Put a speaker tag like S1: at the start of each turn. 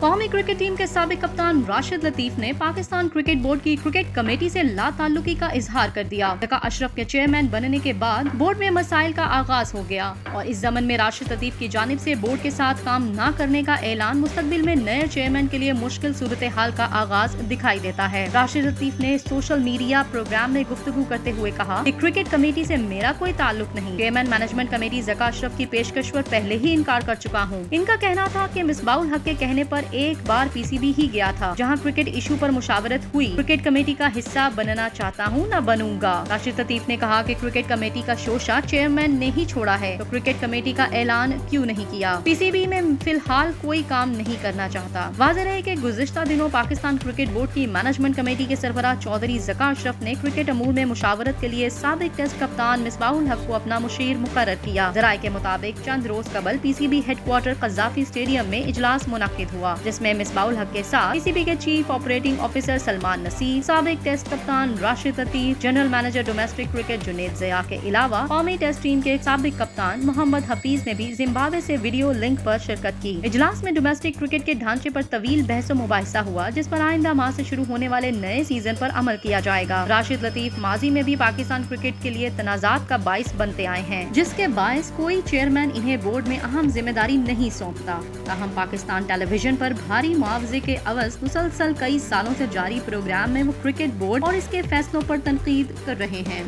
S1: قومی cricket team کے سابق کپتان راشد لطیف نے پاکستان کرکٹ بورڈ کی کرکٹ کمیٹی سے لا تعلقی کا اظہار کر دیا۔ ذکا اشرف کے چیئرمین بننے کے بعد بورڈ میں مسائل کا آغاز ہو گیا اور اس ضمن میں راشد لطیف کی جانب سے بورڈ کے ساتھ کام نہ کرنے کا اعلان مستقبل میں نئے چیئرمین کے لیے مشکل صورتحال کا آغاز دکھائی دیتا ہے۔ راشد لطیف نے سوشل میڈیا پروگرام میں گفتگو کرتے ہوئے کہا کہ کرکٹ کمیٹی سے میرا کوئی تعلق نہیں۔ چیئرمین مینجمنٹ کمیٹی ذکا اشرف کی پیشکش پر پہلے ہی انکار کر چکا ہوں۔ ان کا کہنا تھا کہ مصباح الحق کے کہنے پر ایک بار پی سی بی ہی گیا تھا جہاں کرکٹ ایشو پر مشاورت ہوئی۔ کرکٹ کمیٹی کا حصہ بننا چاہتا ہوں نہ بنوں گا۔ راشد لطیف نے کہا کہ کرکٹ کمیٹی کا شوشہ چیئرمین نے ہی چھوڑا ہے تو کرکٹ کمیٹی کا اعلان کیوں نہیں کیا۔ پی سی بی میں فی الحال کوئی کام نہیں کرنا چاہتا۔ واضح ہے کہ گزشتہ دنوں پاکستان کرکٹ بورڈ کی مینجمنٹ کمیٹی کے سربراہ چودھری ذکا اشرف نے کرکٹ امور میں مشاورت کے لیے سابق ٹیسٹ کپتان مصباح الحق کو اپنا مشیر مقرر کیا۔ ذرائع کے مطابق چند روز قبل P C B head quarter Gaddafi stadium میں اجلاس منعقد ہوا جس میں مصباح الحق کے ساتھ پی سی بی کے chief operating officer Salman Naseer, سابق test captain Rashid Latif, general manager domestic cricket Junaid Zia کے علاوہ قومی ٹیسٹ ٹیم کے سابق کپتان محمد حفیظ نے بھی زمبابوے سے ویڈیو لنک پر شرکت کی۔ اجلاس میں ڈومیسٹک کرکٹ کے ڈھانچے پر طویل بحث و مباحثہ ہوا جس پر آئندہ ماہ سے شروع ہونے والے نئے سیزن پر عمل کیا جائے گا۔ راشد لطیف ماضی میں بھی پاکستان کرکٹ کے لیے تنازعات کا باعث بنتے آئے ہیں جس کے باعث کوئی چیئرمین انہیں بورڈ میں اہم ذمہ داری نہیں سونپتا۔ تاہم پاکستان ٹیلی ویژن پر بھاری معاوضے کے عوض مسلسل کئی سالوں سے جاری پروگرام میں وہ کرکٹ بورڈ اور اس کے فیصلوں پر تنقید کر رہے ہیں۔